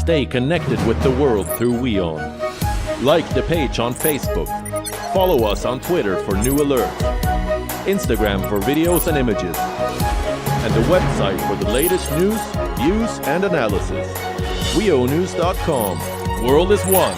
Stay connected with the world through WION. Like the page on Facebook. Follow us on Twitter for new alerts. Instagram for videos and images. And the website for the latest news, views and analysis. WIONews.com. World is one.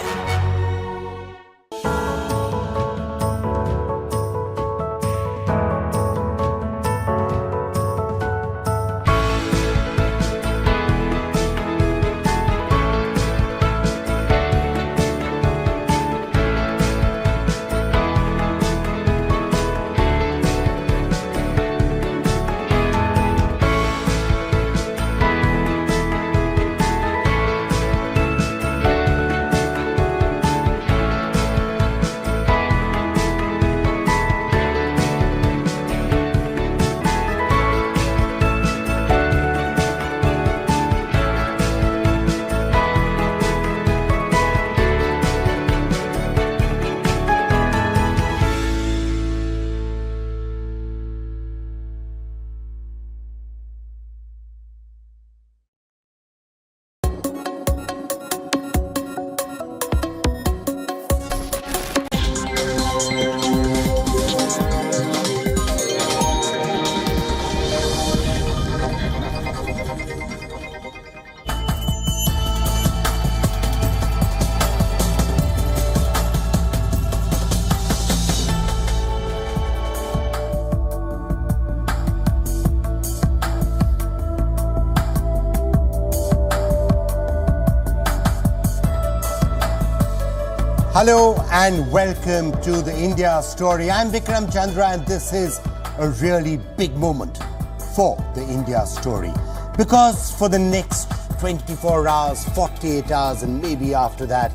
Hello and welcome to the India Story. I'm Vikram, Chandra, and this is a really big moment for the India Story. Because for the next 24 hours, 48 hours, and maybe after that,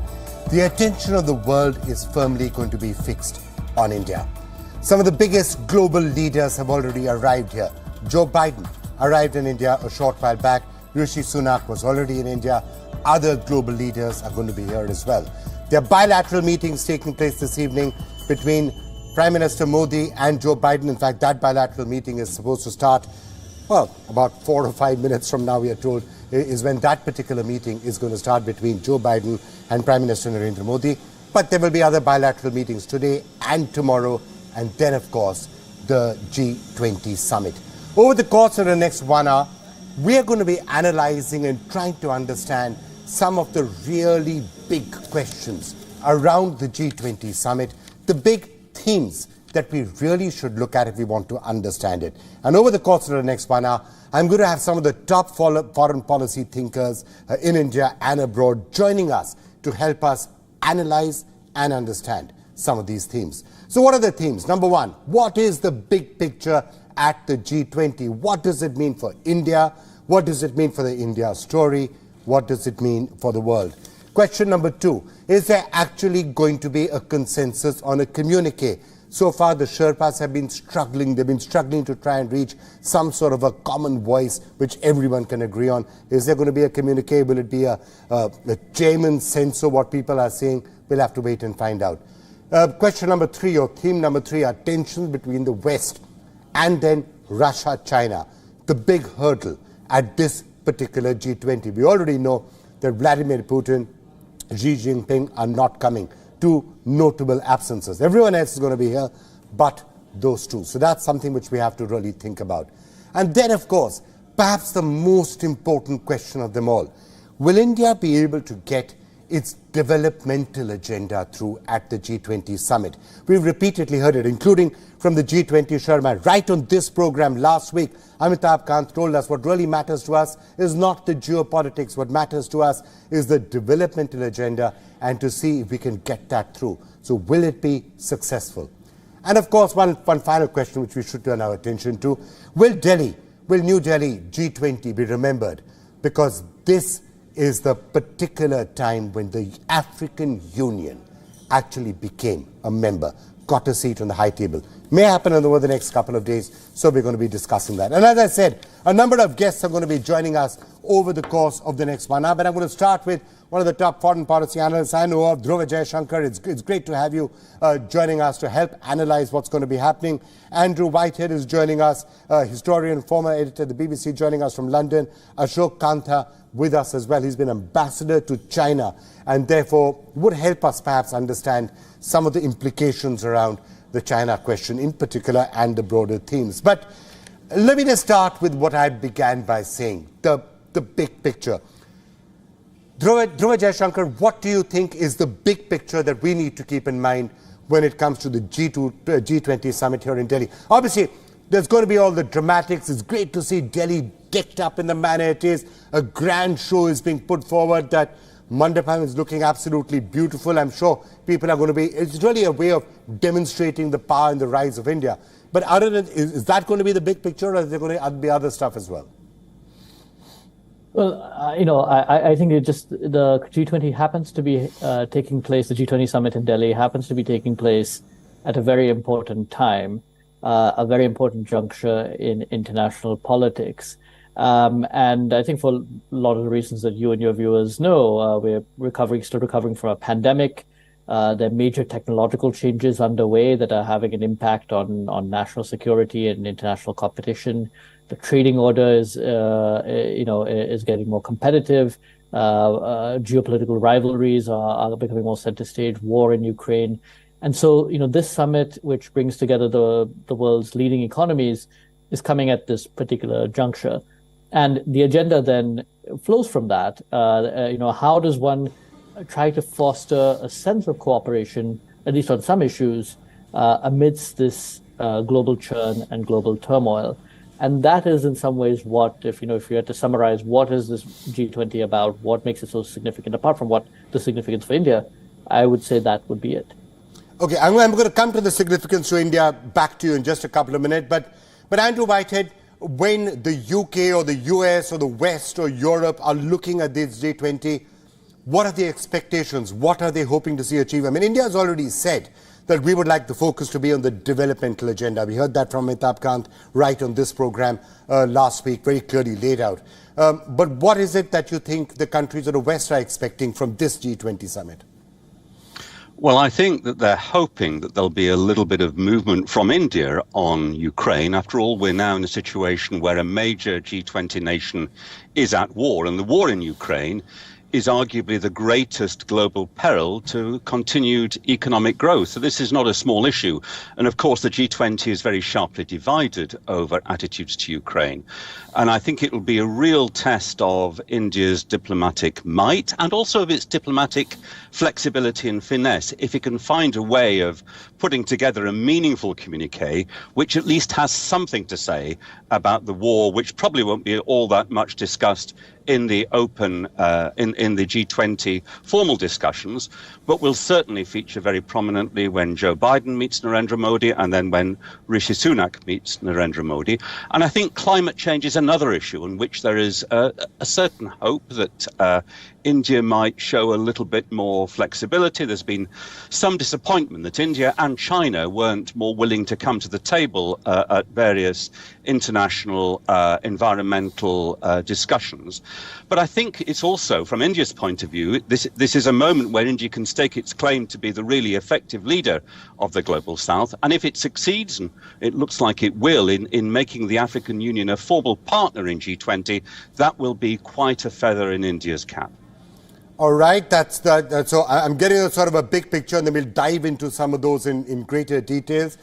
the attention of the world is firmly going to be fixed on India. Some of the biggest global leaders have already arrived here. Joe Biden arrived in India a short while back. Rishi Sunak was already in India. Other global leaders are going to be here as well. There are bilateral meetings taking place this evening between Prime Minister Modi and Joe Biden. In fact, that bilateral meeting is supposed to start, well, about 4 or 5 minutes from now, we are told, is when that particular meeting is going to start between Joe Biden and Prime Minister Narendra Modi. But there will be other bilateral meetings today and tomorrow, and then, of course, the G20 Summit. Over the course of the next 1 hour, we are going to be analyzing and trying to understand some of the really big questions around the G20 Summit, the big themes that we really should look at if we want to understand it. And over the course of the next 1 hour, I'm going to have some of the top foreign policy thinkers in India and abroad joining us to help us analyze and understand some of these themes. So what are the themes? Number one, what is the big picture at the G20? What does it mean for India? What does it mean for the India story? What does it mean for the world? Question number two, is there actually going to be a consensus on a communique? So far, the Sherpas have been struggling. They've been struggling to try and reach some sort of a common voice which everyone can agree on. Is there going to be a communique? Will it be a German sense of what people are saying? We'll have to wait and find out. Question number three, or theme number three, are tensions between the West and then Russia-China, the big hurdle at this particular G20. We already know that Vladimir Putin, Xi Jinping are not coming. Two notable absences. Everyone else is going to be here, but those two. So that's something which we have to really think about. And then, of course, perhaps the most important question of them all. Will India be able to get its developmental agenda through at the G20 Summit? We've repeatedly heard it, including from the G20 chairman. Right on this program last week, Amitabh Kant told us what really matters to us is not the geopolitics. What matters to us is the developmental agenda, and to see if we can get that through. So will it be successful? And of course, one final question which we should turn our attention to. Will New Delhi G20 be remembered? Because this is the particular time when the African Union actually became a member, got a seat on the high table. May happen over the next couple of days, so we're going to be discussing that. And as I said, a number of guests are going to be joining us over the course of the next 1 hour, but I'm going to start with one of the top foreign policy analysts I know of, Dhruva Jaishankar. It's great to have you joining us to help analyze what's going to be happening. Andrew Whitehead is joining us, historian, former editor of the BBC, joining us from London. Ashok Kantha with us as well. He's been ambassador to China and therefore would help us perhaps understand some of the implications around the China question in particular and the broader themes. But let me just start with what I began by saying, the big picture. Dhruva Jaishankar, what do you think is the big picture that we need to keep in mind when it comes to the G20 Summit here in Delhi? Obviously, there's going to be all the dramatics. It's great to see Delhi decked up in the manner it is. A grand show is being put forward. That Mandapam is looking absolutely beautiful. I'm sure people are going to be... It's really a way of demonstrating the power and the rise of India. But other than... Is that going to be the big picture, or is there going to be other stuff as well? Well, I think the G20 happens to be taking place, the G20 Summit in Delhi happens to be taking place at a very important time, a very important juncture in international politics. And I think for a lot of the reasons that you and your viewers know, we're still recovering from a pandemic. There are major technological changes underway that are having an impact on national security and international competition. The trading order is getting more competitive. Geopolitical rivalries are becoming more center stage. War in Ukraine, and so this summit, which brings together the world's leading economies, is coming at this particular juncture, and the agenda then flows from that. How does one try to foster a sense of cooperation, at least on some issues, amidst this global churn and global turmoil? And that is in some ways what, if you had to summarize, what is this G20 about? What makes it so significant, apart from what the significance for India? I would say that would be it. Okay, I'm going to come to the significance to India back to you in just a couple of minutes. But Andrew Whitehead, when the UK or the US or the West or Europe are looking at this G20, what are the expectations? What are they hoping to see achieved? I mean, India has already said that we would like the focus to be on the developmental agenda. We heard that from Amitabh Kant right on this program last week, very clearly laid out. But what is it that you think the countries of the West are expecting from this G20 summit? Well, I think that they're hoping that there'll be a little bit of movement from India on Ukraine. After all, we're now in a situation where a major G20 nation is at war, and the war in Ukraine is arguably the greatest global peril to continued economic growth. So this is not a small issue. And of course, the G20 is very sharply divided over attitudes to Ukraine. And I think it will be a real test of India's diplomatic might and also of its diplomatic flexibility and finesse, if it can find a way of putting together a meaningful communique, which at least has something to say about the war, which probably won't be all that much discussed in the open, in the G20 formal discussions, but will certainly feature very prominently when Joe Biden meets Narendra Modi and then when Rishi Sunak meets Narendra Modi. And I think climate change is another issue in which there is a certain hope that India might show a little bit more flexibility. There's been some disappointment that India and China weren't more willing to come to the table at various international environmental discussions. But I think it's also, from India's point of view, this is a moment where India can stake its claim to be the really effective leader of the global south. And if it succeeds, and it looks like it will, in making the African Union a formal partner in G20, that will be quite a feather in India's cap. All right, so I'm getting a sort of a big picture, and then we'll dive into some of those in greater details.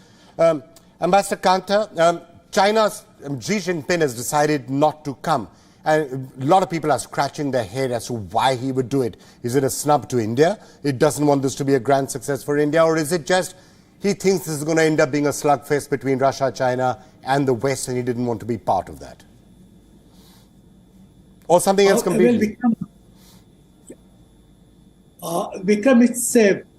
Ambassador Kanta, China's Xi Jinping has decided not to come. And a lot of people are scratching their head as to why he would do it. Is it a snub to India? It doesn't want this to be a grand success for India? Or is it just he thinks this is going to end up being a slugfest between Russia, China, and the West, and he didn't want to be part of that? Or something else completely? Vikram, it's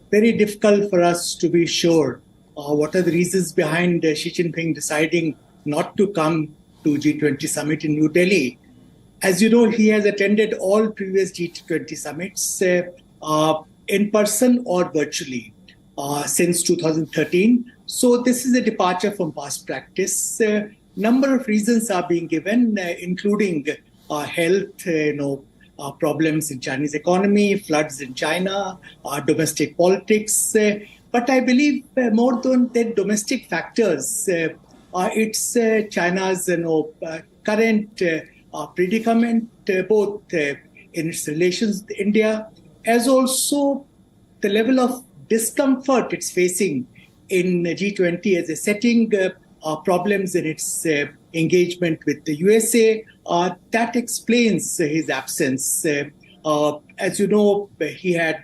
very difficult for us to be sure what are the reasons behind Xi Jinping deciding not to come to G20 Summit in New Delhi. As you know, he has attended all previous G20 summits in person or virtually since 2013. So this is a departure from past practice. Number of reasons are being given, including health, problems in Chinese economy, floods in China, domestic politics. But I believe more than the domestic factors, it's China's current predicament, both in its relations with India, as also the level of discomfort it's facing in G20 as a setting, problems in its engagement with the USA. That explains his absence. As you know, he had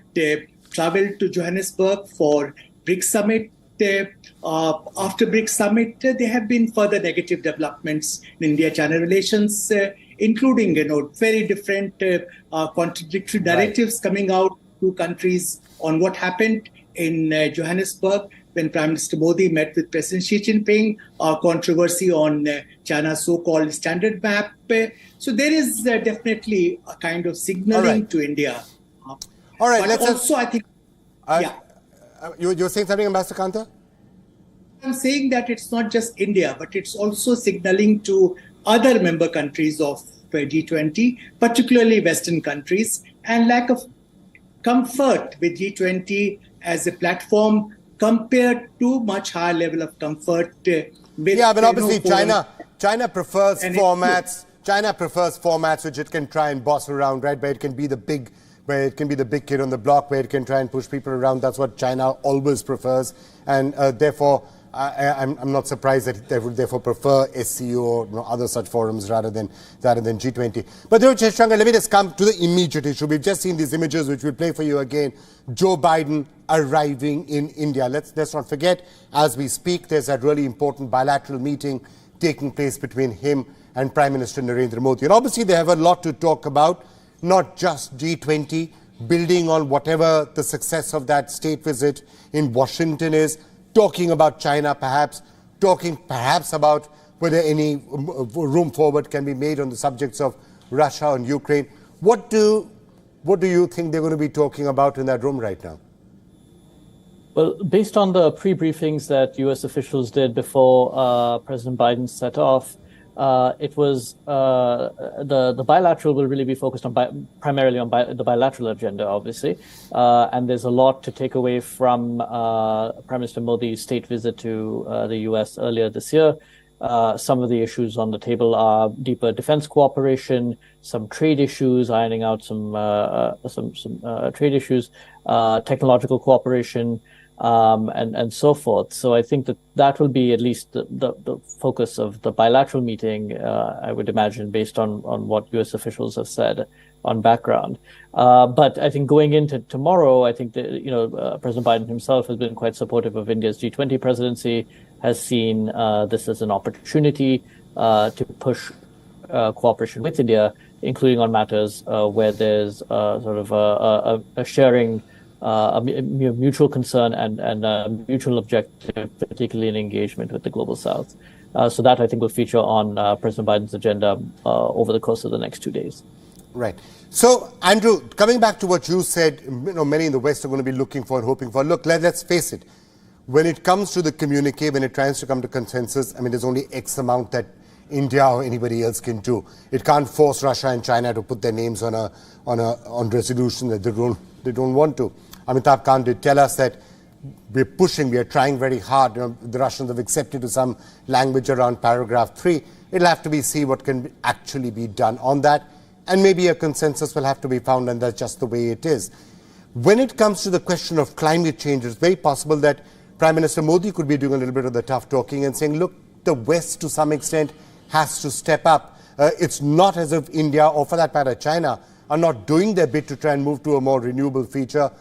traveled to Johannesburg for BRICS Summit. After BRICS Summit, there have been further negative developments in India-China relations, including very different contradictory narratives coming out to countries on what happened in Johannesburg when Prime Minister Modi met with President Xi Jinping, controversy on China's so-called standard map. So there is definitely a kind of signaling to India. All right, but also I think, You're saying something, Ambassador Kanta? I'm saying that it's not just India, but it's also signaling to other member countries of G20, particularly Western countries, and lack of comfort with G20 as a platform compared to much higher level of comfort with but obviously China prefers formats. China prefers formats which it can try and boss around, right? Where it can be the big kid on the block, where it can try and push people around. That's what China always prefers, and therefore I'm not surprised that they would therefore prefer SCO or other such forums rather than G20. But Chandra, let me just come to the immediate issue. We've just seen these images, which we'll play for you again. Joe Biden arriving in India. Let's not forget, as we speak, there's that really important bilateral meeting taking place between him and Prime Minister Narendra Modi. And obviously they have a lot to talk about, not just G20, building on whatever the success of that state visit in Washington is, talking about China perhaps, talking perhaps about whether any room forward can be made on the subjects of Russia and Ukraine. What do you think they're going to be talking about in that room right now? Well, based on the pre-briefings that U.S. officials did before President Biden set off, it was the bilateral will really be focused on primarily on the bilateral agenda, obviously, and there's a lot to take away from Prime Minister Modi's state visit to the U.S. earlier this year. Some of the issues on the table are deeper defense cooperation, some trade issues, ironing out some trade issues, technological cooperation, and so forth. So I think that will be at least the focus of the bilateral meeting, I would imagine, based on what U.S. officials have said on background. But I think going into tomorrow, I think that, President Biden himself has been quite supportive of India's G20 presidency, has seen this as an opportunity to push cooperation with India, including on matters where there's sort of a sharing, a mutual concern and a mutual objective, particularly in engagement with the global South. So that, I think, will feature on President Biden's agenda over the course of the next 2 days. Right. So, Andrew, coming back to what you said, many in the West are going to be looking for and hoping for. Look, let's face it. When it comes to the communique, when it tries to come to consensus, I mean, there's only X amount that India or anybody else can do. It can't force Russia and China to put their names on resolution that they don't want to. Amitabh Kant did tell us that we are trying very hard. The Russians have accepted to some language around paragraph 3. It'll have to be see what can actually be done on that. And maybe a consensus will have to be found, and that's just the way it is. When it comes to the question of climate change, it's very possible that Prime Minister Modi could be doing a little bit of the tough talking and saying, look, the West to some extent has to step up. It's not as if India, or for that matter China, are not doing their bit to try and move to a more renewable future,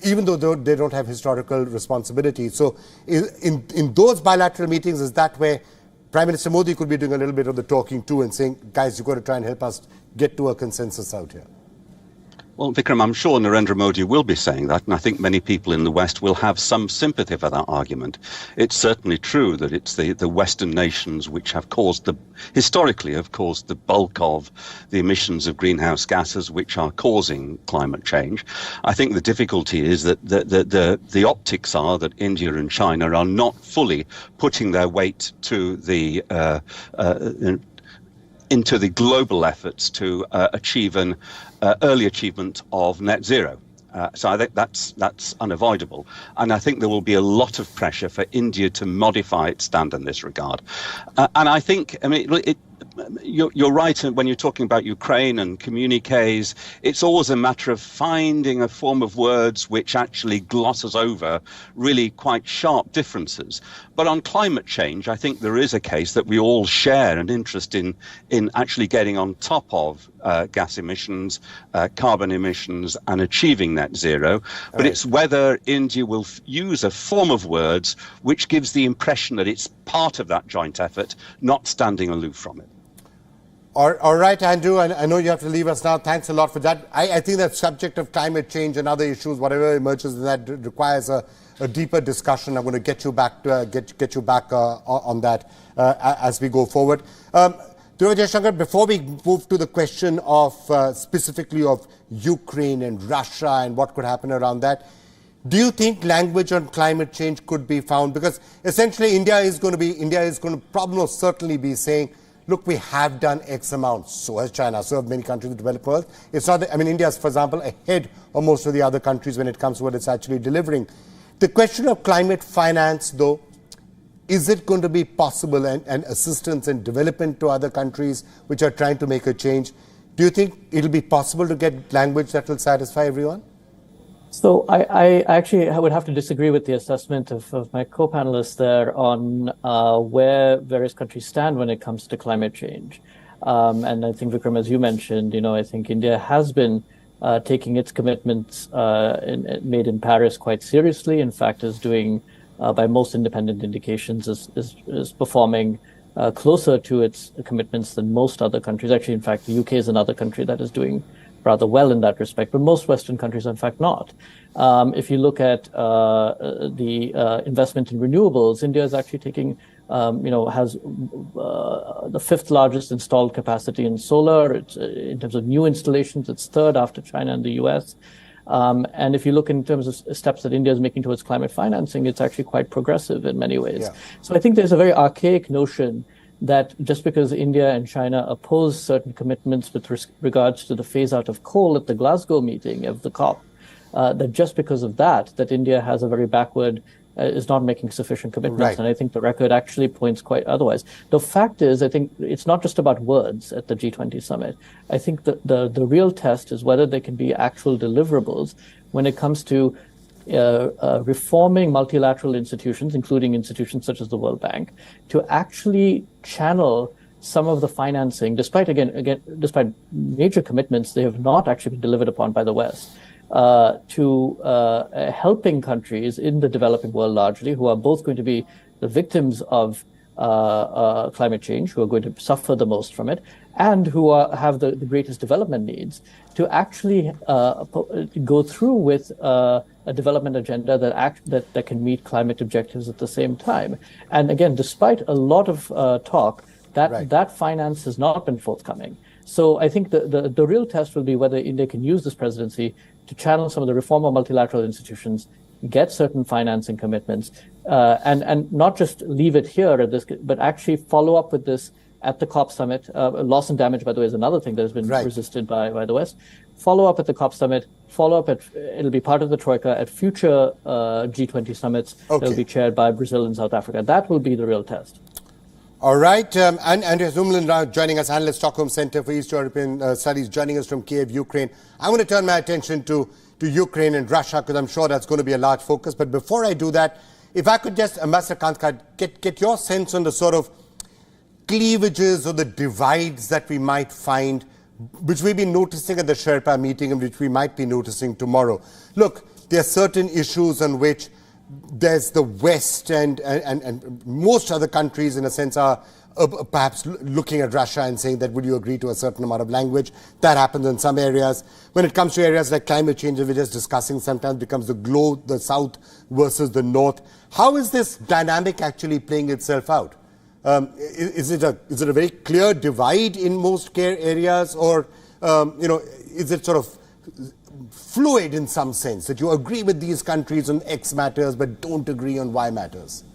even though they don't have historical responsibility. So in those bilateral meetings, is that where Prime Minister Modi could be doing a little bit of the talking too and saying, guys, you've got to try and help us get to a consensus out here? Well, Vikram, I'm sure Narendra Modi will be saying that, and I think many people in the West will have some sympathy for that argument. It's certainly true that it's the Western nations which have historically have caused the bulk of the emissions of greenhouse gases which are causing climate change. I think the difficulty is that the optics are that India and China are not fully putting their weight to the into the global efforts to achieve an early achievement of net zero. So I think that's unavoidable. And I think there will be a lot of pressure for India to modify its stand in this regard. And I think, you're right when you're talking about Ukraine and communiques. It's always a matter of finding a form of words which actually glosses over really quite sharp differences. But on climate change, I think there is a case that we all share an interest in actually getting on top of gas emissions, carbon emissions, and achieving net zero. But right. It's whether India will use a form of words which gives the impression that it's part of that joint effort, not standing aloof from it. All right, Andrew, I know you have to leave us now. Thanks a lot for that. I think that subject of climate change and other issues, whatever emerges in that, requires a deeper discussion. I'm going to get you back on that as we go forward. Shankar, before we move to the question of specifically of Ukraine and Russia and what could happen around that, do you think language on climate change could be found? Because essentially India is going to probably most certainly be saying, look, we have done X amount. So has China, so have many countries in the developed world. It's not, India is, for example, ahead of most of the other countries when it comes to what it's actually delivering. The question of climate finance, though, is it going to be possible and assistance and development to other countries which are trying to make a change? Do you think it'll be possible to get language that will satisfy everyone? So I actually would have to disagree with the assessment of my co-panelists there on where various countries stand when it comes to climate change. And I think, Vikram, as you mentioned, I think India has been taking its commitments made in Paris quite seriously. In fact, is doing, by most independent indications, is performing closer to its commitments than most other countries. Actually, in fact, the UK is another country that is doing rather well in that respect, but most Western countries are in fact not. If you look at the investment in renewables, India is actually taking, has the fifth largest installed capacity in solar. It's, in terms of new installations, it's third after China and the US. And if you look in terms of steps that India is making towards climate financing, it's actually quite progressive in many ways. Yeah. So I think there's a very archaic notion that just because India and China oppose certain commitments with regards to the phase out of coal at the Glasgow meeting of the COP, that just because of that India has a very backward, is not making sufficient commitments. Right. And I think the record actually points quite otherwise. The fact is, I think it's not just about words at the G20 summit. I think the real test is whether there can be actual deliverables when it comes to reforming multilateral institutions, including institutions such as the World Bank, to actually channel some of the financing, despite major commitments, they have not actually been delivered upon by the West, to helping countries in the developing world largely, who are both going to be the victims of climate change, who are going to suffer the most from it, and who have the greatest development needs, to actually go through with a development agenda that can meet climate objectives at the same time. And again, despite a lot of talk, that finance has not been forthcoming. So I think the real test will be whether India can use this presidency to channel some of the reform of multilateral institutions, get certain financing commitments, and not just leave it here at this, but actually follow up with this at the COP summit. Loss and damage, by the way, is another thing that has been resisted by the West. Follow up at the COP summit, it'll be part of the Troika at future G20 summits that will be chaired by Brazil and South Africa. That will be the real test. All right. And Andreas Umland now joining us, analyst, Stockholm Center for East European Studies, joining us from Kiev, Ukraine. I'm going to turn my attention to Ukraine and Russia, because I'm sure that's going to be a large focus. But before I do that, if I could just, Ambassador Kantkar, get your sense on the sort of cleavages or the divides that we might find, which we've been noticing at the Sherpa meeting and which we might be noticing tomorrow. Look, there are certain issues on which there's the West and most other countries, in a sense, are perhaps looking at Russia and saying that, would you agree to a certain amount of language? That happens in some areas. When it comes to areas like climate change, that we're just discussing, sometimes becomes the South versus the North. How is this dynamic actually playing itself out? Is it a very clear divide in most areas, or is it sort of fluid in some sense, that you agree with these countries on X matters but don't agree on Y matters?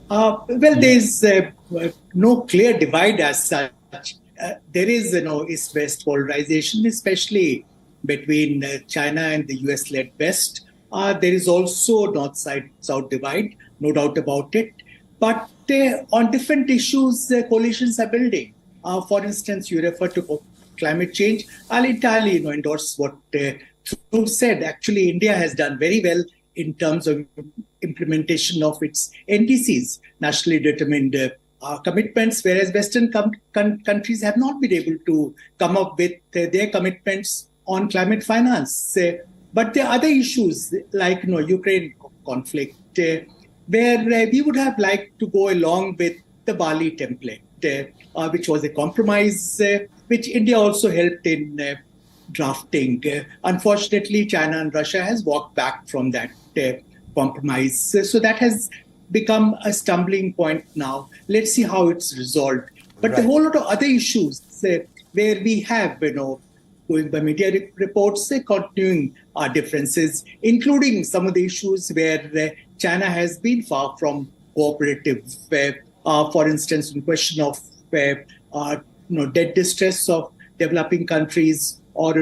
Well, there's no clear divide as such. there is, East-West polarization, especially between China and the US-led West. There is also North-South divide, no doubt about it. But on different issues, coalitions are building. For instance, you refer to climate change. I'll entirely endorse what Dhruv said. Actually, India has done very well in terms of implementation of its NDCs, nationally determined commitments, whereas Western countries have not been able to come up with their commitments on climate finance. But there are other issues like Ukraine conflict, where we would have liked to go along with the Bali template, which was a compromise, which India also helped in drafting. Unfortunately, China and Russia has walked back from that compromise. So that has become a stumbling point now. Let's see how it's resolved. But a whole lot of other issues where we have, going by media reports, continuing our differences, including some of the issues where China has been far from cooperative. For instance, in question of debt distress of developing countries, or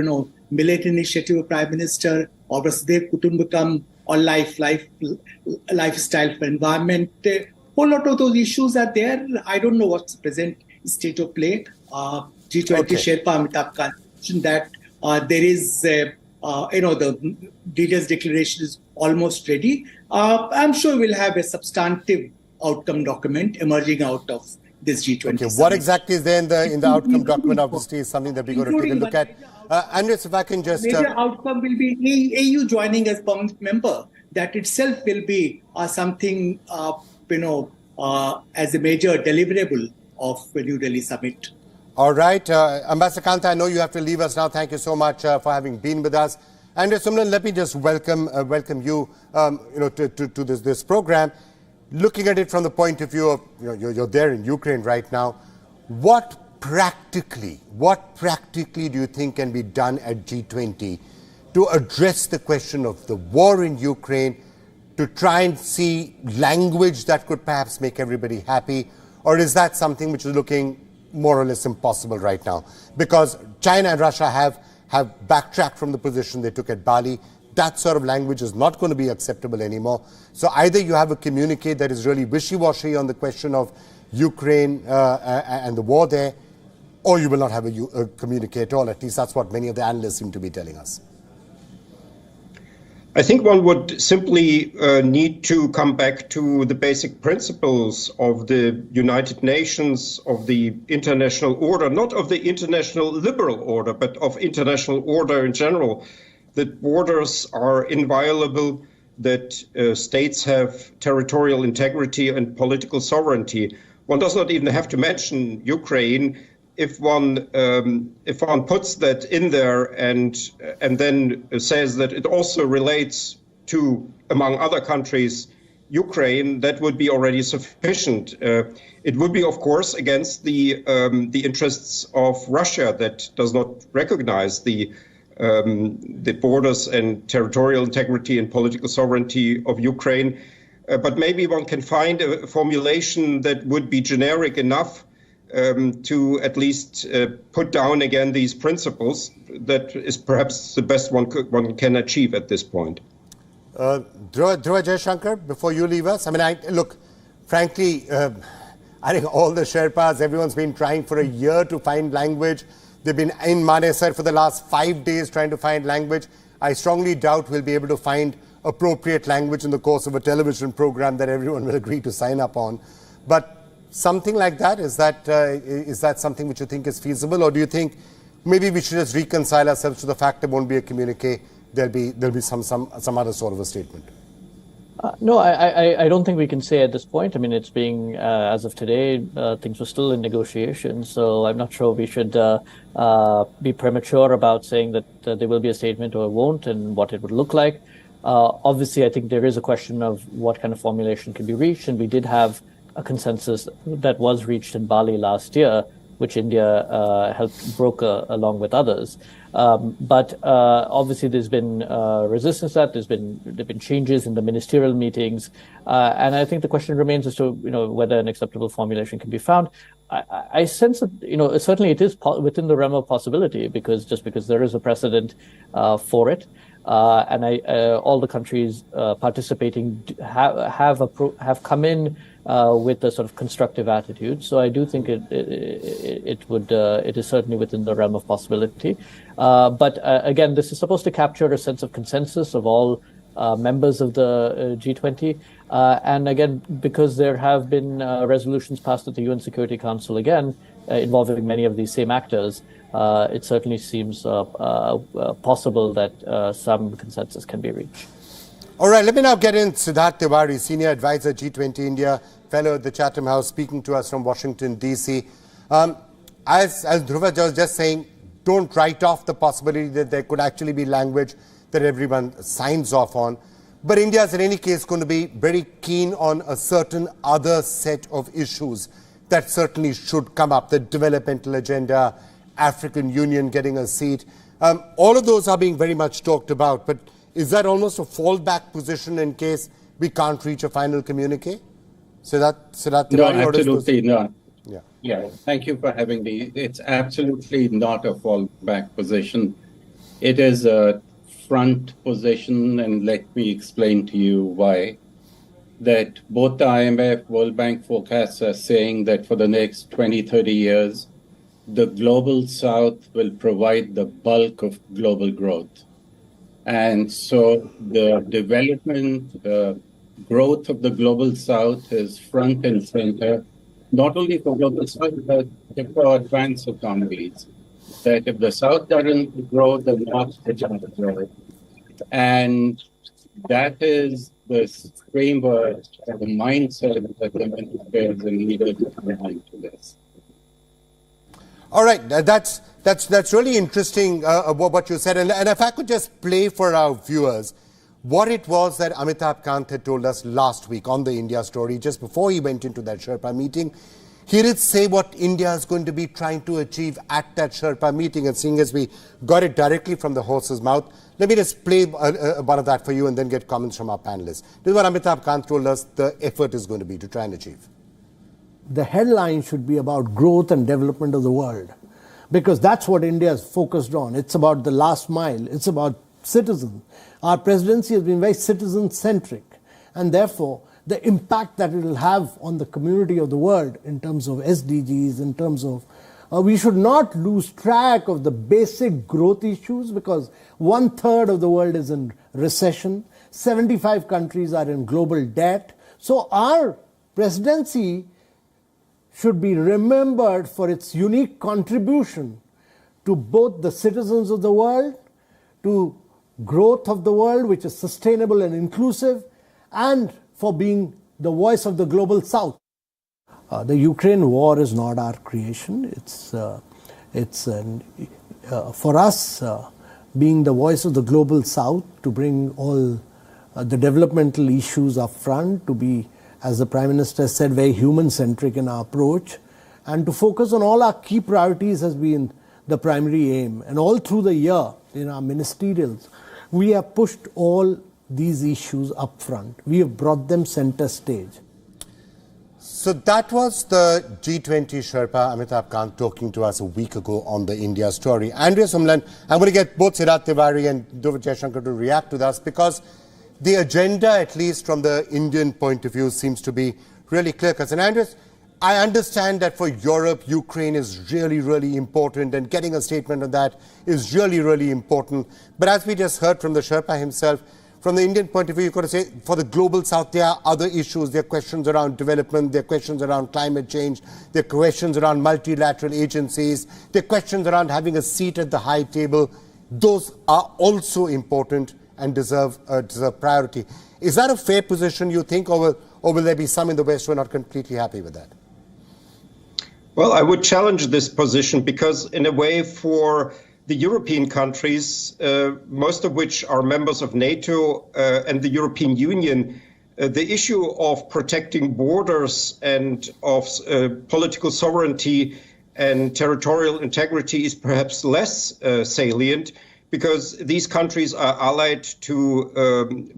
millet initiative of Prime Minister, or Vasudhaiv Kutumbakam, or lifestyle for environment. A whole lot of those issues are there. I don't know what's the present state of play. G20 Sherpa Amitabh Kant mentioned that there is, the leaders' declaration is almost ready. I'm sure we'll have a substantive outcome document emerging out of this G20 Okay, summit. what exactly is there in the outcome document, obviously, is something that we're going to take a look at. Andres, if I can just... Major outcome will be AU joining as permanent member. That itself will be something, as a major deliverable of the New Delhi summit. All right. Ambassador Kanta, I know you have to leave us now. Thank you so much for having been with us. Andres Sumlan, let me just welcome you, to this program. Looking at it from the point of view of, you're there in Ukraine right now. What practically do you think can be done at G20 to address the question of the war in Ukraine, to try and see language that could perhaps make everybody happy? Or is that something which is looking more or less impossible right now? Because China and Russia have backtracked from the position they took at Bali. That sort of language is not going to be acceptable anymore. So either you have a communique that is really wishy-washy on the question of Ukraine and the war there, or you will not have a communique at all. At least that's what many of the analysts seem to be telling us. I think one would simply need to come back to the basic principles of the United Nations, of the international order, not of the international liberal order, but of international order in general, that borders are inviolable, that states have territorial integrity and political sovereignty. One does not even have to mention Ukraine if one puts that in there and then says that it also relates to, among other countries, Ukraine. That would be already sufficient. It would be, of course, against the interests of Russia, that does not recognize the borders and territorial integrity and political sovereignty of Ukraine. But maybe one can find a formulation that would be generic enough to at least put down again these principles. That is perhaps the best one can achieve at this point. Dhruva Jaishankar, before you leave us, look, frankly, I think all the Sherpas, everyone's been trying for a year to find language. They've been in Manesar for the last 5 days trying to find language. I strongly doubt we'll be able to find appropriate language in the course of a television program that everyone will agree to sign up on. But something like that, is that something which you think is feasible, or do you think maybe we should just reconcile ourselves to the fact there won't be a communique, there'll be some other sort of a statement? No, I don't think we can say at this point. It's being, as of today, things were still in negotiation. So I'm not sure we should be premature about saying that there will be a statement or it won't, and what it would look like. Obviously, I think there is a question of what kind of formulation can be reached. And we did have a consensus that was reached in Bali last year, which India helped broker along with others. But obviously, there's been resistance to that. There've been changes in the ministerial meetings, and I think the question remains as to whether an acceptable formulation can be found. I sense that, certainly it is within the realm of possibility because there is a precedent for it. And all the countries participating have come in with a sort of constructive attitude. So I do think it is certainly within the realm of possibility. But again, this is supposed to capture a sense of consensus of all members of the G20. And again, because there have been resolutions passed at the UN Security Council again, involving many of these same actors, it certainly seems possible that some consensus can be reached. All right, let me now get in Siddharth Tiwari, Senior Advisor, G20 India, Fellow at the Chatham House, speaking to us from Washington, D.C. As Dhruva was just saying, don't write off the possibility that there could actually be language that everyone signs off on. But India is in any case going to be very keen on a certain other set of issues that certainly should come up, the developmental agenda, African Union getting a seat. All of those are being very much talked about, but is that almost a fallback position in case we can't reach a final communique? Siddharth No, absolutely not. Yeah. Thank you for having me. It's absolutely not a fallback position. It is a front position, and let me explain to you why. That both the IMF, World Bank forecasts are saying that for the next 20, 30 years, the global south will provide the bulk of global growth. And so the development, growth of the global south is front and center, not only for global south, but for advanced economies. That if the south doesn't grow, the north doesn't grow. And that is the framework and the mindset that government affairs and leaders are to this. All right, that's really interesting what you said. And if I could just play for our viewers what it was that Amitabh Kant had told us last week on the India story, just before he went into that Sherpa meeting. He did say what India is going to be trying to achieve at that Sherpa meeting, and seeing as we got it directly from the horse's mouth, let me just play one of that for you and then get comments from our panelists. This is what Amitabh Kant told us the effort is going to be to try and achieve. The headline should be about growth and development of the world, because that's what India is focused on. It's about the last mile. It's about citizens. Our presidency has been very citizen-centric, and therefore the impact that it will have on the community of the world in terms of SDGs, in terms of we should not lose track of the basic growth issues, because 1/3 of the world is in recession, 75 countries are in global debt. So our presidency should be remembered for its unique contribution to both the citizens of the world, to growth of the world, which is sustainable and inclusive, and for being the voice of the global south. The Ukraine war is not our creation. For us, being the voice of the global south, to bring all the developmental issues up front, to be, as the Prime Minister said, very human-centric in our approach, and to focus on all our key priorities has been the primary aim. And all through the year, in our ministerials, we have pushed all these issues up front. We have brought them center stage. So that was the G20 Sherpa Amitabh Kant talking to us a week ago on the India story. Andrea Sumlan, I'm going to get both Siddharth Tiwari and Dhruv Jaishankar to react to us, because the agenda, at least from the Indian point of view, seems to be really clear. And Andres, I understand that for Europe, Ukraine is really, really important, and getting a statement on that is really, really important. But as we just heard from the Sherpa himself, from the Indian point of view, you've got to say, for the global south, there are other issues. There are questions around development. There are questions around climate change. There are questions around multilateral agencies. There are questions around having a seat at the high table. Those are also important and deserve priority. Is that a fair position, you think, or will there be some in the West who are not completely happy with that? Well, I would challenge this position, because in a way, for the European countries, most of which are members of NATO and the European Union, the issue of protecting borders and of political sovereignty and territorial integrity is perhaps less salient, because these countries are allied to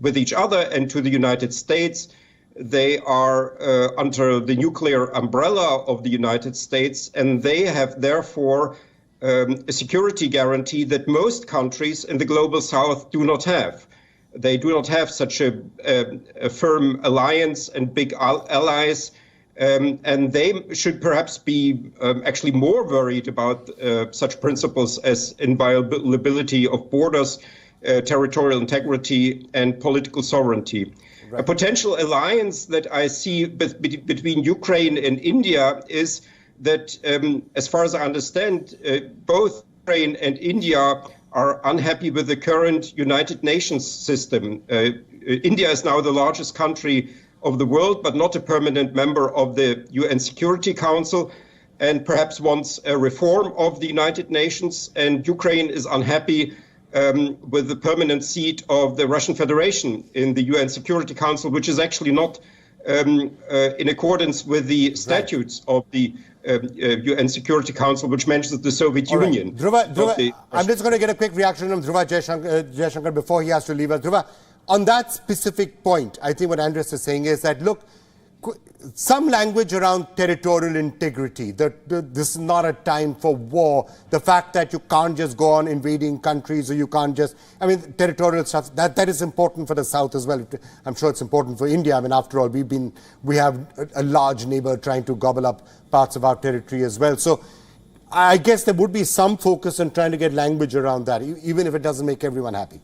with each other and to the United States. They are under the nuclear umbrella of the United States, and they have therefore a security guarantee that most countries in the global south do not have. They do not have such a firm alliance and big allies, and they should perhaps be actually more worried about such principles as inviolability of borders, territorial integrity, and political sovereignty. Right. A potential alliance that I see between Ukraine and India is that, as far as I understand, both Ukraine and India are unhappy with the current United Nations system. India is now the largest country of the world, but not a permanent member of the UN Security Council, and perhaps wants a reform of the United Nations. And Ukraine is unhappy with the permanent seat of the Russian Federation in the UN Security Council, which is actually not in accordance with the statutes of the UN Security Council, which mentions the Soviet Union. Dhruva, I'm just going to get a quick reaction from Dhruva Jaishankar before he has to leave us. Dhruva, on that specific point, I think what Andres is saying is that, look, some language around territorial integrity, that this is not a time for war, the fact that you can't just go on invading countries, or you can't just, I mean, territorial stuff, that is important for the South as well. I'm sure it's important for India. I mean, after all, we have a large neighbor trying to gobble up parts of our territory as well. So I guess there would be some focus on trying to get language around that, even if it doesn't make everyone happy.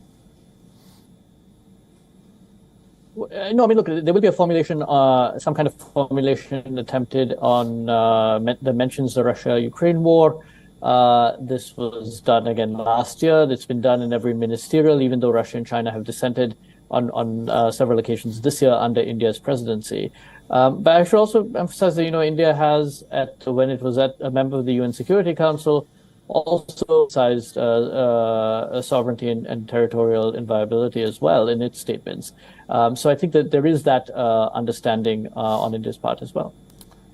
No, I mean, look, there will be a formulation, some kind of formulation attempted on that mentions the Russia-Ukraine war. This was done again last year. It's been done in every ministerial, even though Russia and China have dissented on several occasions this year under India's presidency. But I should also emphasize that, India has, when it was a member of the UN Security Council, also emphasized sovereignty and territorial inviolability as well in its statements. So I think that there is that understanding on India's part as well.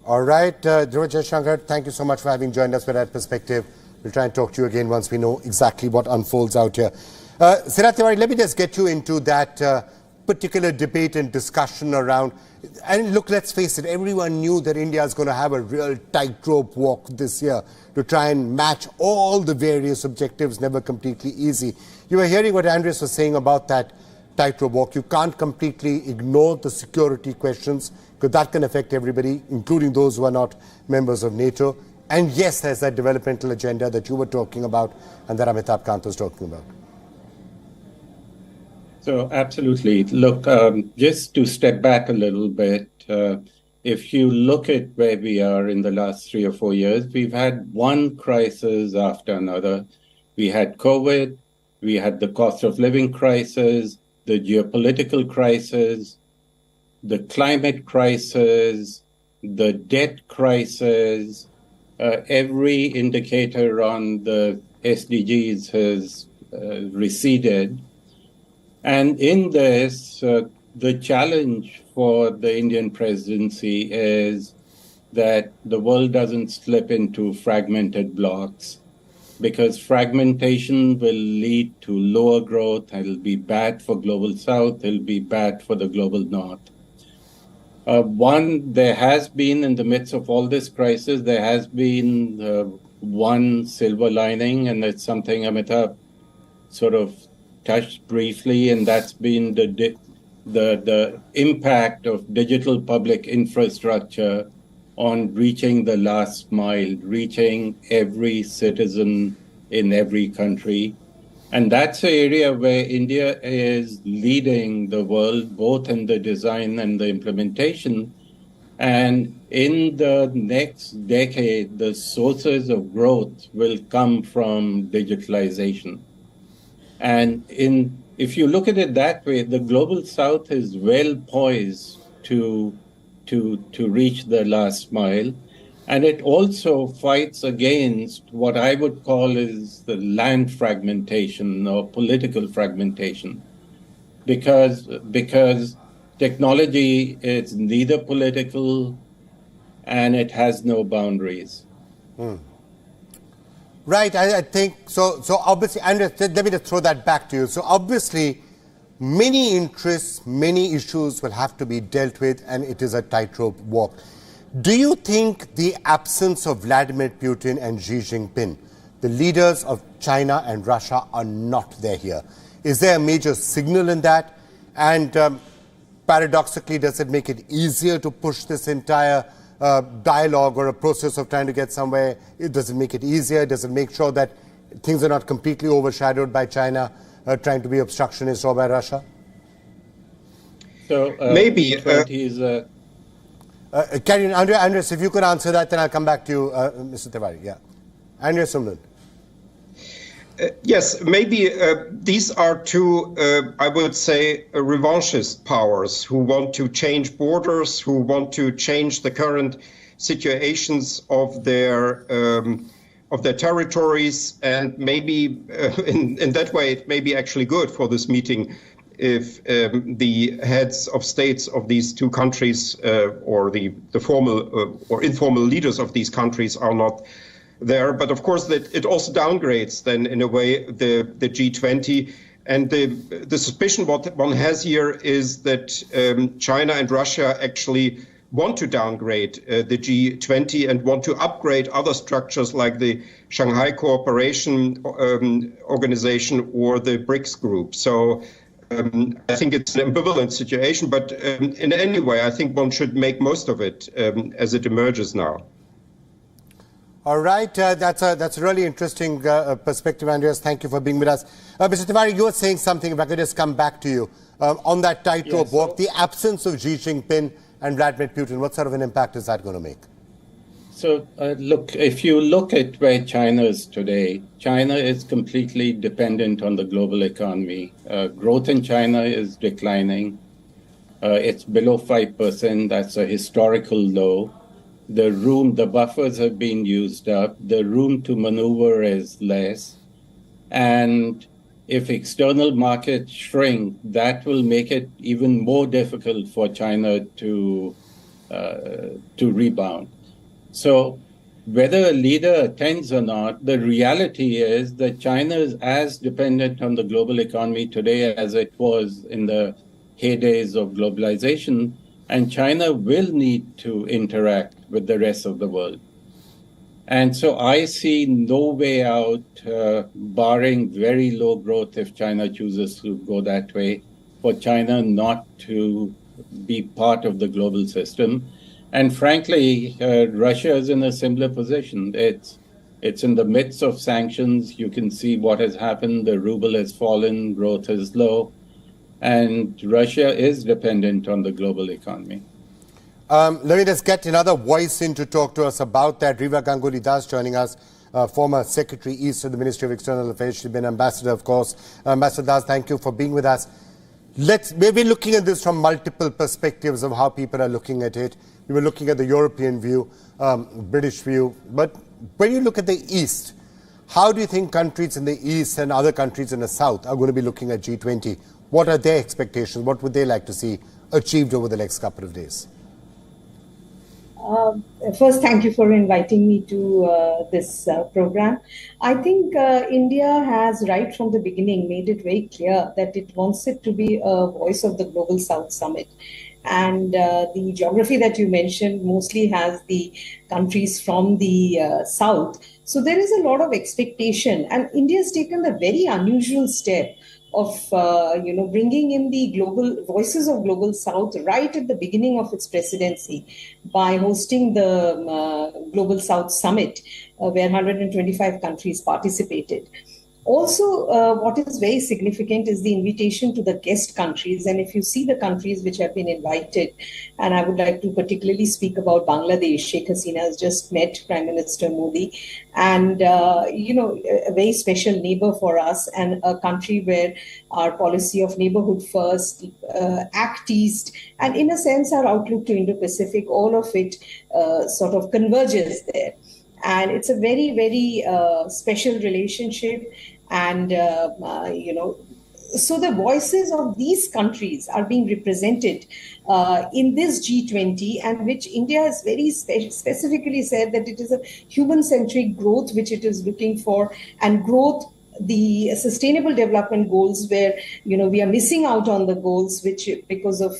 All right, Dhruva Jaishankar, thank you so much for having joined us with that perspective. We'll try and talk to you again once we know exactly what unfolds out here. Siddharth Tiwari, let me just get you into that particular debate and discussion around, and look, let's face it, everyone knew that India is going to have a real tightrope walk this year to try and match all the various objectives, never completely easy. You were hearing what Andres was saying about that tightrope walk. You can't completely ignore the security questions, because that can affect everybody, including those who are not members of NATO. And yes, there's that developmental agenda that you were talking about and that Amitabh Kant was talking about. So absolutely. Look, just to step back a little bit, if you look at where we are in the last 3 or 4 years, we've had one crisis after another. We had COVID, we had the cost of living crisis, the geopolitical crisis, the climate crisis, the debt crisis. Every indicator on the SDGs has receded. And in this, the challenge for the Indian presidency is that the world doesn't slip into fragmented blocks, because fragmentation will lead to lower growth. It'll be bad for global South. It'll be bad for the global North. There has been, in the midst of all this crisis, there has been one silver lining, and it's something Amitabh sort of touched briefly, and that's been the impact of digital public infrastructure on reaching the last mile, reaching every citizen in every country. And that's an area where India is leading the world, both in the design and the implementation. And in the next decade, the sources of growth will come from digitalization. And if you look at it that way, the global South is well poised to reach the last mile. And it also fights against what I would call is the land fragmentation or political fragmentation. Because technology is neither political and it has no boundaries. Right, I think so. So obviously, Andres, let me just throw that back to you. So obviously, Many interests, many issues will have to be dealt with, and it is a tightrope walk. Do you think the absence of Vladimir Putin and Xi Jinping, the leaders of China and Russia, are not there here? Is there a major signal in that? And paradoxically, does it make it easier to push this entire dialogue or a process of trying to get somewhere? Does it make it easier? Does it make sure that things are not completely overshadowed by China trying to be obstructionist or by Russia? So maybe G20 is Carry on, Andres, if you could answer that, then I'll come back to you, Mr. Tiwari. Yeah, Andres Sumlan. Yes, maybe these are two, I would say, revanchist powers who want to change borders, who want to change the current situations of their territories, and maybe in that way it may be actually good for this meeting if the heads of states of these two countries or the formal or informal leaders of these countries are not there. But of course that it also downgrades then in a way the G20, and the suspicion what one has here is that China and Russia actually want to downgrade the G20 and want to upgrade other structures like the Shanghai Cooperation Organization or the BRICS group. So I think it's an ambivalent situation, but in any way, I think one should make most of it as it emerges now. All right, that's a really interesting perspective, Andreas. Thank you for being with us. Mr. Tiwari, you were saying something, if I could just come back to you. On that tightrope walk, the absence of Xi Jinping and Vladimir Putin, what sort of an impact is that going to make? So, look, if you look at where China is today, China is completely dependent on the global economy. Growth in China is declining. It's below 5%. That's a historical low. The buffers have been used up. The room to maneuver is less. And if external markets shrink, that will make it even more difficult for China to rebound. So whether a leader attends or not, the reality is that China is as dependent on the global economy today as it was in the heydays of globalization, and China will need to interact with the rest of the world. And so I see no way out, barring very low growth if China chooses to go that way, for China not to be part of the global system. And frankly, Russia is in a similar position. It's in the midst of sanctions. You can see what has happened. The ruble has fallen, growth is low, and Russia is dependent on the global economy. Let me just get another voice in to talk to us about that. Riva Ganguly Das joining us, former Secretary East of the Ministry of External Affairs. She's been Ambassador, of course. Ambassador Das, thank you for being with us. We've been looking at this from multiple perspectives of how people are looking at it. We were looking at the European view, British view. But when you look at the East, how do you think countries in the East and other countries in the South are going to be looking at G20? What are their expectations? What would they like to see achieved over the next couple of days? First, thank you for inviting me to this program. I think India has, right from the beginning, made it very clear that it wants it to be a voice of the Global South Summit. And the geography that you mentioned mostly has the countries from the South. So there is a lot of expectation. And India has taken the very unusual step of bringing in the global voices of Global South right at the beginning of its presidency by hosting the Global South Summit, where 125 countries participated. Also, what is very significant is the invitation to the guest countries. And if you see the countries which have been invited, and I would like to particularly speak about Bangladesh, Sheikh Hasina has just met Prime Minister Modi, and, a very special neighbor for us and a country where our policy of neighborhood first, Act East, and in a sense, our outlook to Indo-Pacific, all of it sort of converges there. And it's a very, very special relationship. And, so the voices of these countries are being represented in this G20, and which India has very specifically said that it is a human-centric growth which it is looking for, and growth the sustainable development goals, where we are missing out on the goals, which because of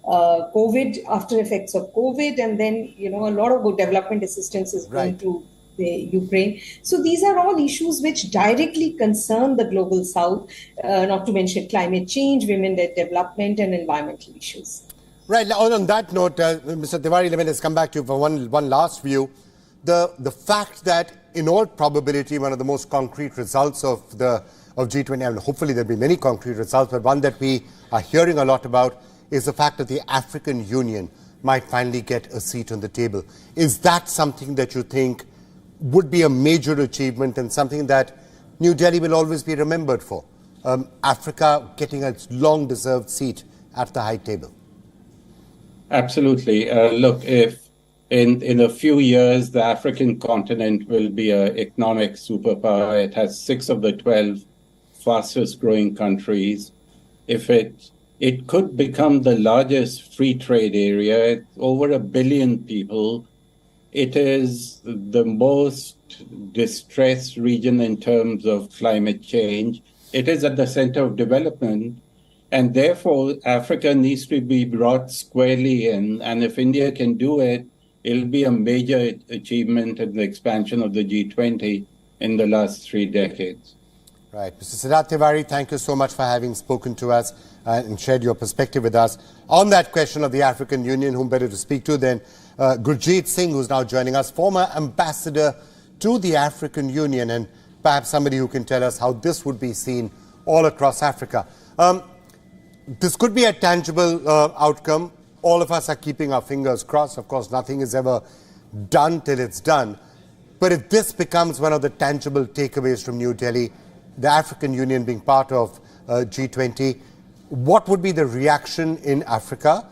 COVID, after effects of COVID, and then a lot of development assistance is going to the Ukraine. So these are all issues which directly concern the global South, not to mention climate change, women-led development, and environmental issues. Right. Now, on that note, Mr. Tiwari, let me just come back to you for one last view. The fact that, in all probability, one of the most concrete results of G20, and hopefully there'll be many concrete results, but one that we are hearing a lot about is the fact that the African Union might finally get a seat on the table. Is that something that you think would be a major achievement and something that New Delhi will always be remembered for? Africa getting a long-deserved seat at the high table. Absolutely. Look, if in a few years, the African continent will be an economic superpower. It has 6 of the 12 fastest growing countries. If it could become the largest free trade area, over 1 billion people. It is the most distressed region in terms of climate change. It is at the center of development. And therefore, Africa needs to be brought squarely in. And if India can do it, it'll be a major achievement in the expansion of the G20 in the last 3 decades. Right. Mr. Siddharth Tiwari, thank you so much for having spoken to us and shared your perspective with us. On that question of the African Union, whom better to speak to than Gurjeet Singh, who's now joining us, former ambassador to the African Union, and perhaps somebody who can tell us how this would be seen all across Africa. This could be a tangible outcome. All of us are keeping our fingers crossed. Of course, nothing is ever done till it's done. But if this becomes one of the tangible takeaways from New Delhi, the African Union being part of G20, what would be the reaction in Africa?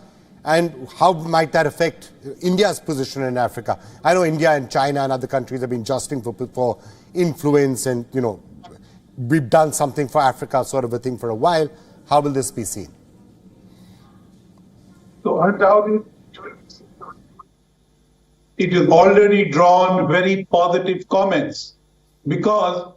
And how might that affect India's position in Africa? I know India and China and other countries have been jostling for influence and, we've done something for Africa sort of a thing for a while. How will this be seen? So it has already drawn very positive comments, because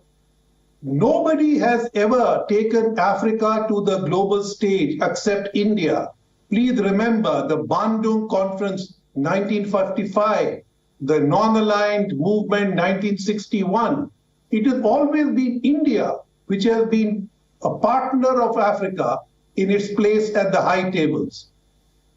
nobody has ever taken Africa to the global stage except India. Please remember the Bandung Conference 1945, the non-aligned movement 1961. It has always been India which has been a partner of Africa in its place at the high tables.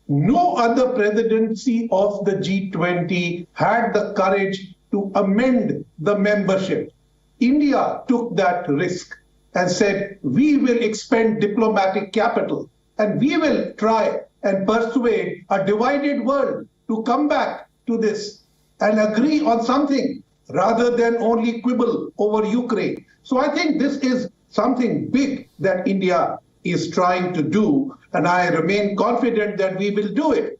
No other presidency of the G20 had the courage to amend the membership. India took that risk and said, we will expend diplomatic capital and we will try and persuade a divided world to come back to this and agree on something rather than only quibble over Ukraine. So I think this is something big that India is trying to do, and I remain confident that we will do it.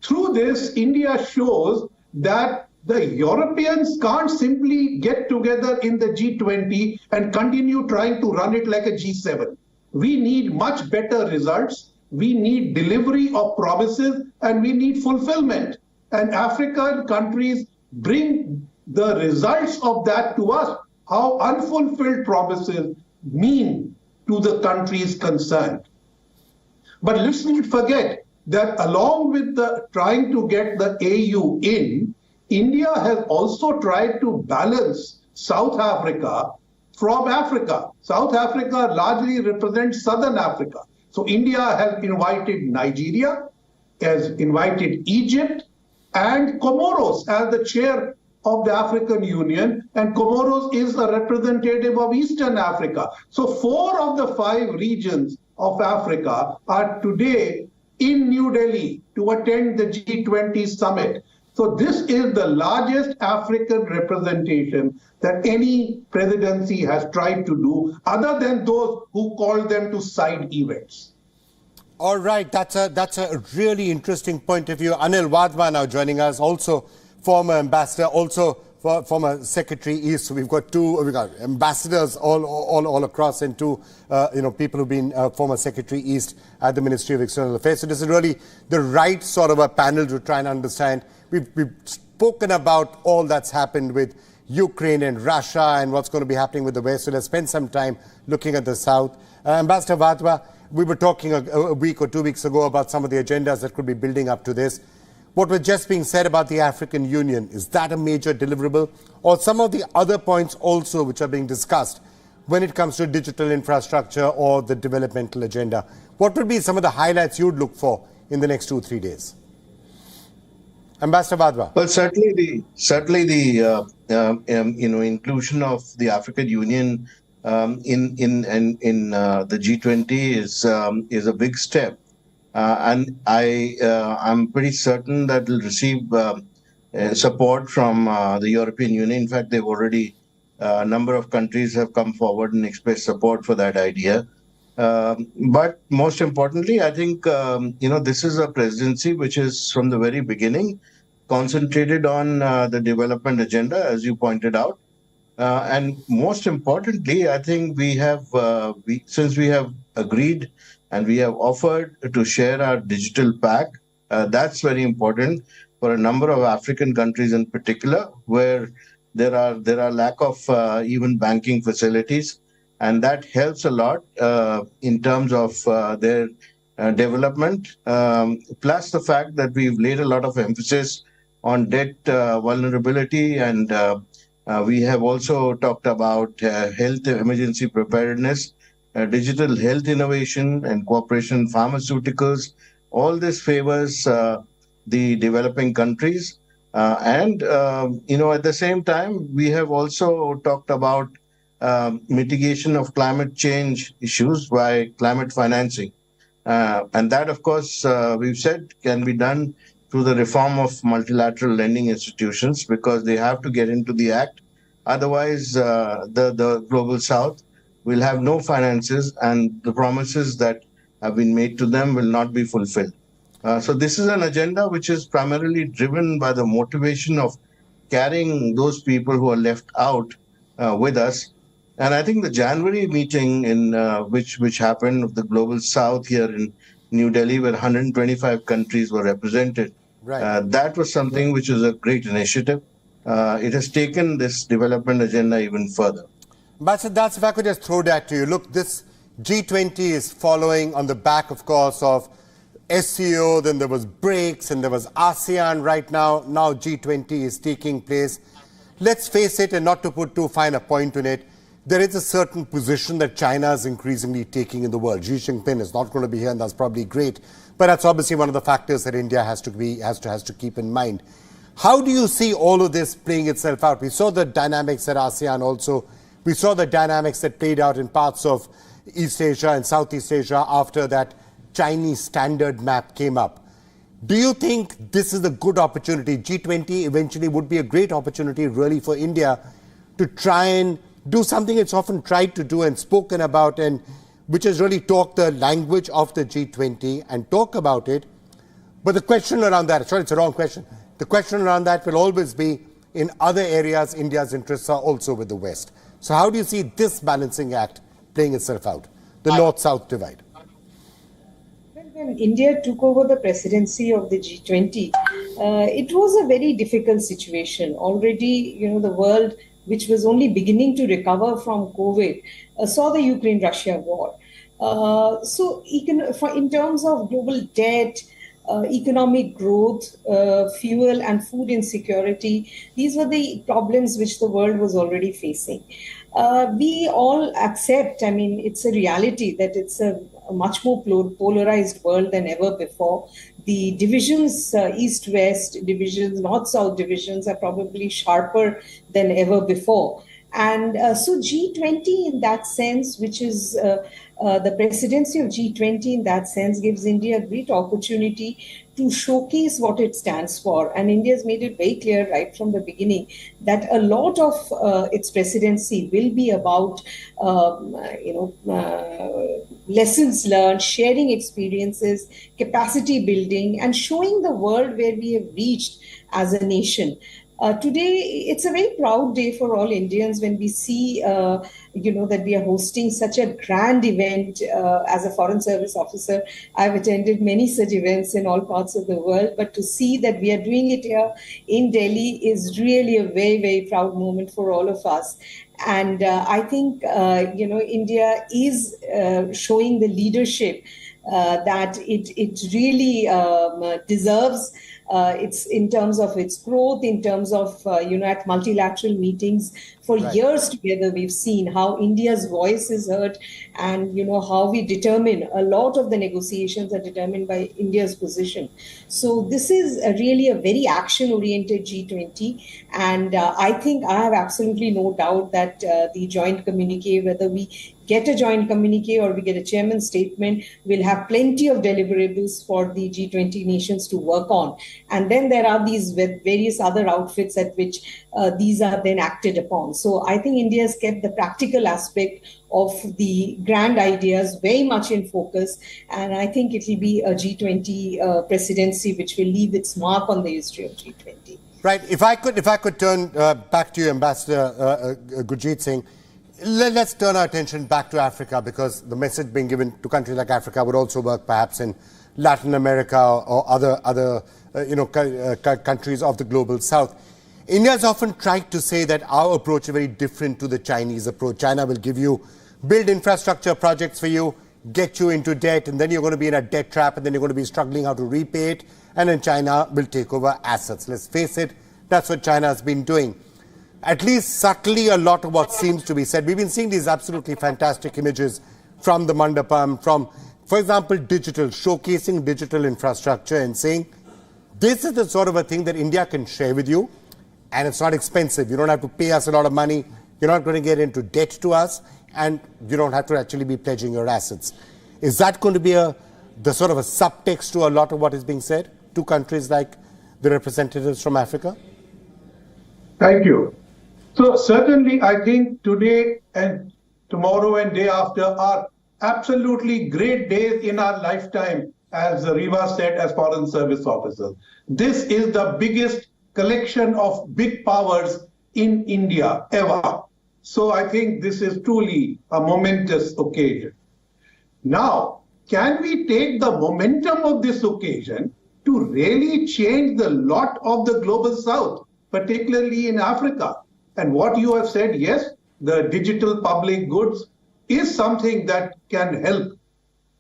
Through this, India shows that the Europeans can't simply get together in the G20 and continue trying to run it like a G7. We need much better results. We need delivery of promises, and we need fulfillment. And African countries bring the results of that to us, how unfulfilled promises mean to the countries concerned. But let's not forget that along with the trying to get the AU in, India has also tried to balance South Africa from Africa. South Africa largely represents Southern Africa. So India has invited Nigeria, has invited Egypt, and Comoros as the chair of the African Union, and Comoros is a representative of Eastern Africa. So 4 of the 5 regions of Africa are today in New Delhi to attend the G20 Summit. So this is the largest African representation that any presidency has tried to do, other than those who call them to side events. All right, that's a really interesting point of view. Anil Wadhwa now joining us, also former ambassador, also former Secretary East. So we've got ambassadors all across, and 2 people who've been former Secretary East at the Ministry of External Affairs. So this is really the right sort of a panel to try and understand. We've spoken about all that's happened with Ukraine and Russia and what's going to be happening with the West. So let's spend some time looking at the South. Ambassador Wadhwa, we were talking a week or 2 weeks ago about some of the agendas that could be building up to this. What was just being said about the African Union, is that a major deliverable? Or some of the other points also which are being discussed when it comes to digital infrastructure or the developmental agenda? What would be some of the highlights you'd look for in the next 2 or 3 days? Ambassador Wadhwa. Well, certainly the inclusion of the African Union in the G20 is a big step, and I'm pretty certain that will receive support from the European Union. In fact, they've already a number of countries have come forward and expressed support for that idea. But most importantly, I think this is a presidency which is from the very beginning concentrated on the development agenda, as you pointed out. And most importantly, I think since we have agreed and we have offered to share our digital pack, that's very important for a number of African countries in particular, where there are lack of even banking facilities, and that helps a lot in terms of their development. Plus the fact that we've laid a lot of emphasis on debt vulnerability, and we have also talked about health emergency preparedness, digital health innovation and cooperation in pharmaceuticals. All this favors the developing countries. And at the same time, we have also talked about mitigation of climate change issues by climate financing. And that, of course, we've said can be done through the reform of multilateral lending institutions, because they have to get into the act. Otherwise, the Global South will have no finances, and the promises that have been made to them will not be fulfilled. So this is an agenda which is primarily driven by the motivation of carrying those people who are left out with us. And I think the January meeting which happened of the Global South here in New Delhi, where 125 countries were represented, that was something which is a great initiative. It has taken this development agenda even further. But that's, if I could just throw that to you. Look, this G20 is following on the back, of course, of SCO, then there was BRICS, and there was ASEAN right now. Now G20 is taking place. Let's face it, and not to put too fine a point on it, there is a certain position that China is increasingly taking in the world. Xi Jinping is not going to be here, and that's probably great. But that's obviously one of the factors that India has to keep in mind. How do you see all of this playing itself out? We saw the dynamics at ASEAN also. We saw the dynamics that played out in parts of East Asia and Southeast Asia after that Chinese standard map came up. Do you think this is a good opportunity? G20 eventually would be a great opportunity really for India to try and do something it's often tried to do and spoken about, and which is really talk the language of the G20 and talk about it. But the question around that, sorry, it's a wrong question. The question around that will always be, in other areas, India's interests are also with the West. So how do you see this balancing act playing itself out, the North-South divide? When India took over the presidency of the G20, it was a very difficult situation. Already, the world, which was only beginning to recover from COVID, saw the Ukraine-Russia war. So in terms of global debt, economic growth, fuel and food insecurity, these were the problems which the world was already facing. We all accept, it's a reality that it's a much more polarized world than ever before. The divisions, East-West divisions, North-South divisions are probably sharper than ever before. And so G20 in that sense, which is the presidency of G20 in that sense, gives India a great opportunity to showcase what it stands for. And India has made it very clear right from the beginning that a lot of its presidency will be about, lessons learned, sharing experiences, capacity building, and showing the world where we have reached as a nation. Today, it's a very proud day for all Indians when we see, that we are hosting such a grand event. As a Foreign Service officer, I've attended many such events in all parts of the world, but to see that we are doing it here in Delhi is really a very, very proud moment for all of us. And I think, India is showing the leadership that it really deserves. It's in terms of its growth, in terms of, at multilateral meetings for years together, we've seen how India's voice is heard and, how we determine a lot of the negotiations are determined by India's position. So this is really a very action-oriented G20. And I think I have absolutely no doubt that the joint communique, whether we get a joint communique or we get a chairman's statement, we'll have plenty of deliverables for the G20 nations to work on. And then there are these various other outfits at which these are then acted upon. So I think India has kept the practical aspect of the grand ideas very much in focus. And I think it will be a G20 presidency which will leave its mark on the history of G20. Right. If I could turn back to you, Ambassador Gurjeet Singh. Let's turn our attention back to Africa, because the message being given to countries like Africa would also work perhaps in Latin America or other countries of the global south. India has often tried to say that our approach is very different to the Chinese approach. China will build infrastructure projects for you, get you into debt, and then you're going to be in a debt trap, and then you're going to be struggling how to repay it, and then China will take over assets. Let's face it, that's what China has been doing. At least subtly, a lot of what seems to be said. We've been seeing these absolutely fantastic images from the Mandapam, from, for example, showcasing digital infrastructure and saying, this is the sort of a thing that India can share with you, and it's not expensive. You don't have to pay us a lot of money. You're not going to get into debt to us, and you don't have to actually be pledging your assets. Is that going to be the sort of a subtext to a lot of what is being said to countries like the representatives from Africa? Thank you. So certainly, I think today and tomorrow and day after are absolutely great days in our lifetime, as Riva said, as Foreign Service officers. This is the biggest collection of big powers in India ever. So I think this is truly a momentous occasion. Now, can we take the momentum of this occasion to really change the lot of the global south, particularly in Africa? And what you have said, yes, the digital public goods is something that can help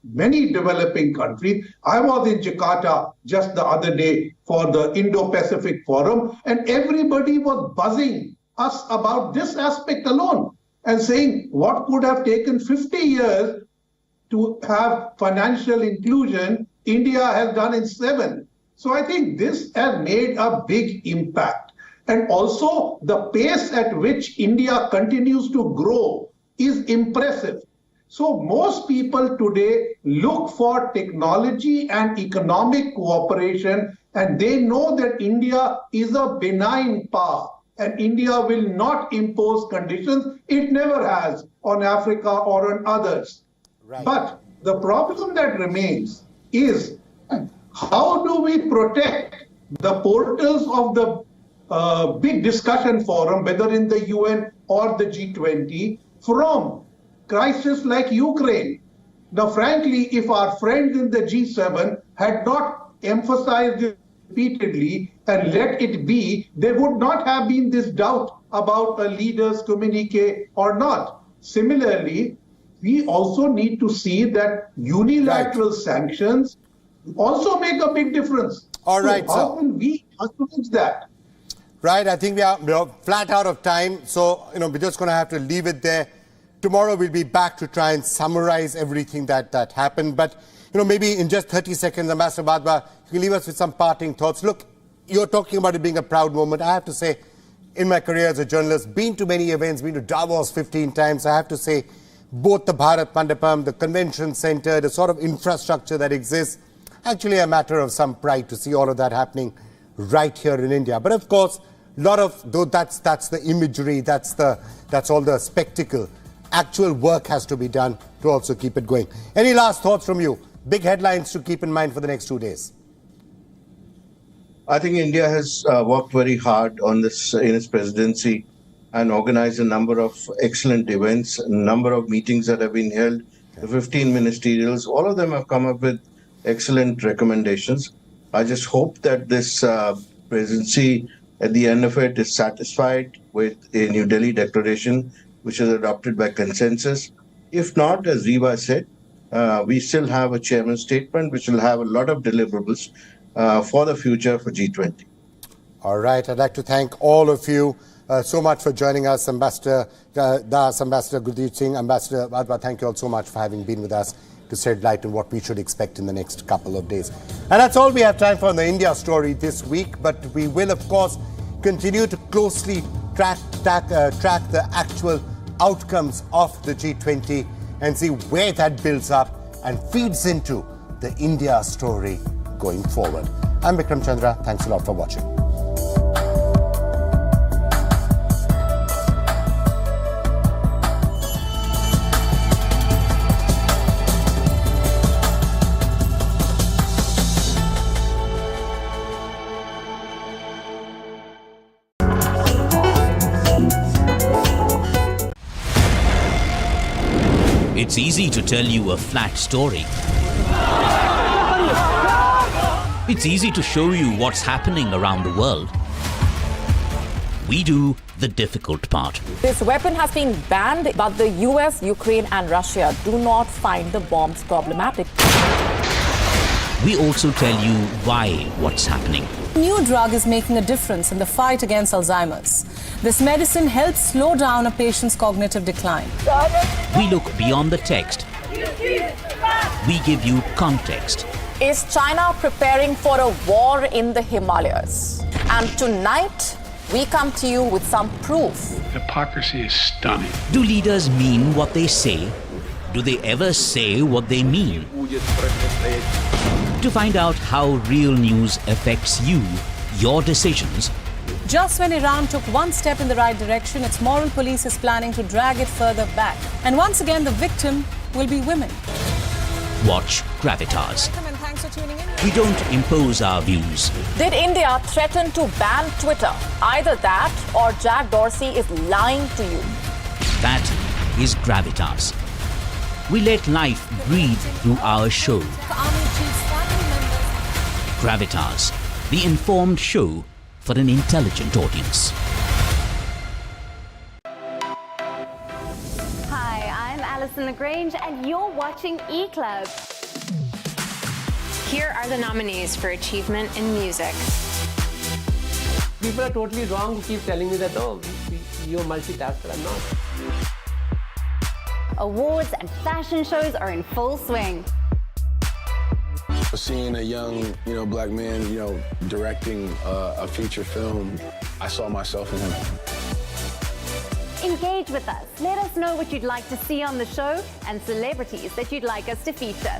many developing countries. I was in Jakarta just the other day for the Indo-Pacific Forum, and everybody was buzzing us about this aspect alone and saying what could have taken 50 years to have financial inclusion, India has done in 7. So I think this has made a big impact. And also, the pace at which India continues to grow is impressive. So most people today look for technology and economic cooperation, and they know that India is a benign power, and India will not impose conditions. It never has on Africa or on others. Right. But the problem that remains is, how do we protect the portals of the big discussion forum, whether in the UN or the G20, from crisis like Ukraine? Now, frankly, if our friends in the G7 had not emphasized it repeatedly and let it be, there would not have been this doubt about a leader's communique or not. Similarly, we also need to see that unilateral sanctions also make a big difference. All right, so how can we acknowledge that? Right, I think we are flat out of time, so we're just going to have to leave it there. Tomorrow we'll be back to try and summarize everything that happened. But maybe in just 30 seconds, Ambassador Badwa, you can leave us with some parting thoughts. Look, you're talking about it being a proud moment. I have to say, in my career as a journalist, been to many events, been to Davos 15 times. I have to say, both the Bharat Mandapam, the convention center, the sort of infrastructure that exists, actually a matter of some pride to see all of that happening right here in India. But of course, that's the imagery, that's all the spectacle. Actual work has to be done to also keep it going. Any last thoughts from you? Big headlines to keep in mind for the next 2 days. I think India has worked very hard on this in its presidency and organized a number of excellent events, a number of meetings that have been held, the 15 ministerials, all of them have come up with excellent recommendations. I just hope that this presidency, at the end of it, is satisfied with a New Delhi declaration, which is adopted by consensus. If not, as Riva said, we still have a chairman's statement, which will have a lot of deliverables for the future for G20. All right. I'd like to thank all of you so much for joining us, Ambassador Das, Ambassador Gurdeep Singh, Ambassador Wadhwa. Thank you all so much for having been with us to shed light on what we should expect in the next couple of days. And that's all we have time for on the India story this week. But we will, of course, continue to closely track the actual outcomes of the G20 and see where that builds up and feeds into the India story going forward. I'm Vikram Chandra. Thanks a lot for watching. It's easy to tell you a flat story. It's easy to show you what's happening around the world. We do the difficult part. This weapon has been banned, but the US, Ukraine and Russia do not find the bombs problematic. We also tell you why what's happening. A new drug is making a difference in the fight against Alzheimer's. This medicine helps slow down a patient's cognitive decline. We look beyond the text. We give you context. Is China preparing for a war in the Himalayas? And tonight, we come to you with some proof. Hypocrisy is stunning. Do leaders mean what they say? Do they ever say what they mean? To find out how real news affects you, your decisions. Just when Iran took one step in the right direction, its moral police is planning to drag it further back. And once again, the victim will be women. Watch Gravitas. Welcome and thanks for tuning in. We don't impose our views. Did India threaten to ban Twitter? Either that or Jack Dorsey is lying to you. That is Gravitas. We let life breathe through our show. Gravitas, the informed show for an intelligent audience. Hi, I'm Alison LaGrange and you're watching E-Club. Here are the nominees for Achievement in Music. People are totally wrong who keep telling me that, oh, you're multitasker. I'm not. Awards and fashion shows are in full swing. Seeing a young, black man, directing a feature film, I saw myself in him. Engage with us. Let us know what you'd like to see on the show and celebrities that you'd like us to feature.